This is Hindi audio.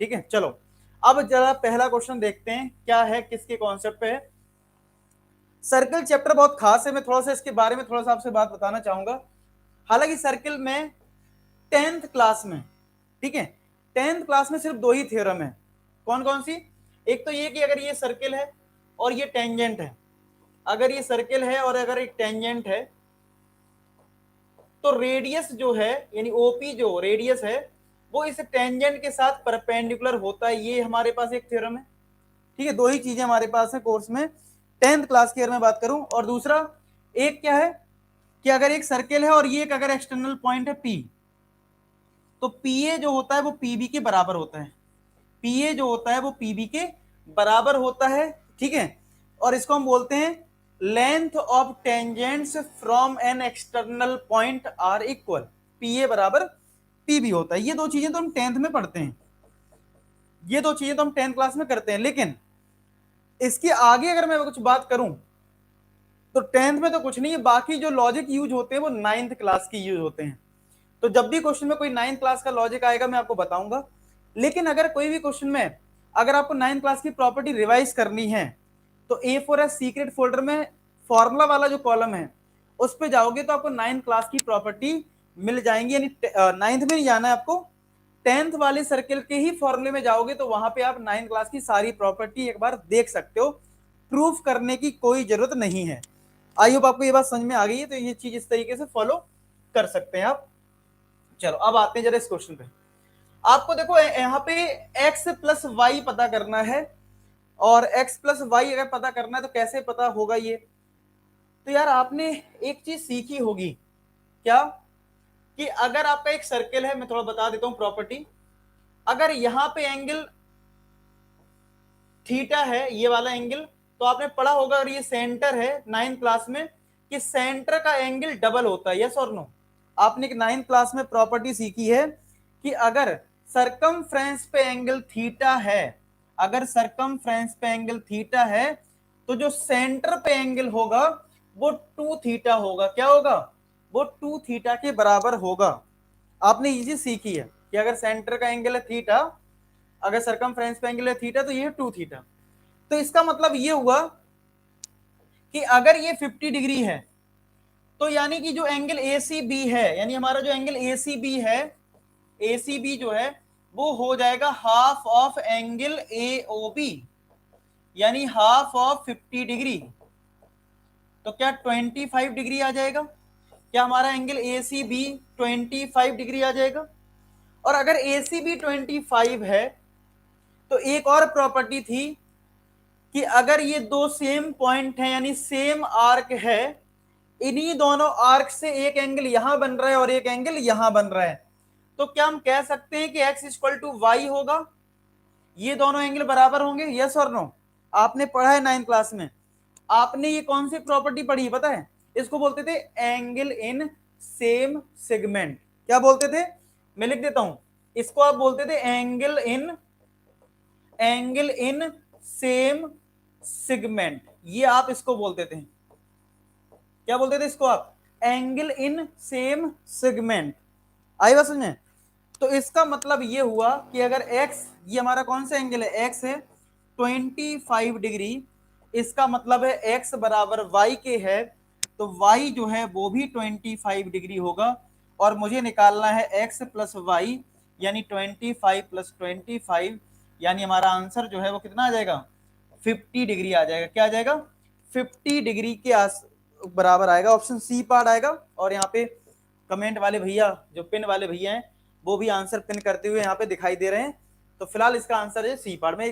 ठीक है, चलो अब जरा पहला क्वेश्चन देखते हैं क्या है, किसके कॉन्सेप्ट पे है। सर्कल चैप्टर बहुत खास है, मैं थोड़ा सा इसके बारे में थोड़ा सा आपसे बात बताना चाहूंगा। हालांकि सर्कल में 10th क्लास में, ठीक है, 10th क्लास में सिर्फ दो ही थ्योरम है। कौन कौन सी? एक तो ये कि अगर ये सर्कल है और ये टेंजेंट है, अगर ये सर्कल है और अगर एक टेंजेंट है, तो रेडियस जो है यानी ओपी जो रेडियस है वो इस टेंजेंट के साथ परपेंडिकुलर होता है। ये हमारे पास एक थ्योरम है। ठीक है, दो ही चीजें हमारे पास है कोर्स में 10th क्लास की अगर मैं बात करूं। और दूसरा एक क्या है कि अगर एक सर्कल है और ये एक अगर एक्सटर्नल पॉइंट है पी, तो पीए जो होता है वो पीबी के बराबर होता है। पीए जो होता है वो पीबी के बराबर होता है। ठीक है, और इसको हम बोलते हैं length of tangents from an external point are equal. PA बराबर पीबी होता है। ये दो चीजें तो हम 10th में पढ़ते हैं, ये दो चीजें तो हम 10th क्लास में करते हैं। लेकिन इसके आगे अगर मैं कुछ बात करूं तो 10th में तो कुछ नहीं है, बाकी जो लॉजिक यूज होते हैं वो 9th क्लास की यूज होते हैं। तो जब भी क्वेश्चन में कोई 9th क्लास का लॉजिक आएगा मैं आपको बताऊंगा। लेकिन अगर कोई भी क्वेश्चन में अगर आपको 9th क्लास की प्रॉपर्टी रिवाइज करनी है तो A4S सीक्रेट फोल्डर में फॉर्मूला वाला जो कॉलम है उस पे जाओगे तो आपको 9th क्लास की प्रॉपर्टी मिल जाएंगी। यानी 9th में नहीं जाना है आपको, 10th वाले सर्कल के ही फॉर्मूले में जाओगे तो वहां पे आप 9th क्लास की सारी प्रॉपर्टी एक बार देख सकते हो। प्रूफ करने की कोई जरूरत नहीं है। आई होप आपको ये बात समझ में आ गई है, तो ये चीज इस तरीके से फॉलो कर सकते हैं आप। चलो अब आते हैं जरा इस क्वेश्चन पे। आपको देखो यहाँ पे x प्लस वाई पता करना है, और x प्लस वाई अगर पता करना है तो कैसे पता होगा ये? तो यार आपने एक चीज सीखी होगी क्या, कि अगर आपका एक सर्कल है, मैं थोड़ा बता देता हूं प्रॉपर्टी। अगर यहां पे एंगल थीटा है, ये वाला एंगल, तो आपने पढ़ा होगा और ये सेंटर है 9th क्लास में कि सेंटर का एंगल डबल होता है। यस और नो? आपने 9th क्लास में प्रॉपर्टी सीखी है कि अगर सरकमफ्रेंस पे एंगल थीटा है, अगर सरकमफ्रेंस पे एंगल थीटा है तो जो सेंटर पे एंगल होगा वो 2 थीटा होगा। क्या होगा? वो 2 थीटा के बराबर होगा। आपने ये चीज सीखी है कि अगर सेंटर का एंगल है थीटा, अगर सरकमफ्रेंस पे एंगल है थीटा तो ये है 2 थीटा। तो इसका मतलब ये हुआ कि अगर ये 50 डिग्री है तो यानी कि जो एंगल ए सी बी है, यानी हमारा जो एंगल ए सी बी है, ए सी बी जो है वो हो जाएगा half of angle A O B, यानी हाफ ऑफ 50 डिग्री। तो क्या 25 डिग्री आ जाएगा? क्या हमारा angle A C B 25 degree आ जाएगा? और अगर ए सी बी 25 है तो एक और प्रॉपर्टी थी कि अगर ये दो सेम पॉइंट है यानी सेम आर्क है, इन्हीं दोनों आर्क से एक एंगल यहां बन रहा है और एक एंगल यहां बन रहा है, तो क्या हम कह सकते हैं कि x इक्वल टू वाई होगा? ये दोनों एंगल बराबर होंगे? यस और नो? आपने पढ़ा है 9th क्लास में, आपने ये कौन सी प्रॉपर्टी पढ़ी पता है? इसको बोलते थे एंगल इन सेम सेगमेंट। क्या बोलते थे? मैं लिख देता हूं, इसको आप बोलते थे एंगल इन सेम सेगमेंट। ये आप इसको बोलते थे, क्या बोलते थे इसको आप? Angle in same segment. आई बात समझ में? तो इसका मतलब ये हुआ कि अगर x, ये हमारा कौन सा एंगल है? x है 25 डिग्री, इसका मतलब है x बराबर y के है, तो y जो है वो भी 25 डिग्री होगा। और मुझे निकालना है x प्लस वाई, यानी 25 प्लस 25, यानी हमारा आंसर जो है वो कितना आ जाएगा? 50 डिग्री आ जाएगा। क्या आ जाएगा? 50 डिग्री के बराबर आएगा। ऑप्शन सी पार्ट आएगा। और यहाँ पे कमेंट वाले भैया, जो पिन वाले भैया हैं, वो भी आंसर पिन करते हुए यहाँ पे दिखाई दे रहे हैं। तो फिलहाल इसका आंसर है सी पार्ट में।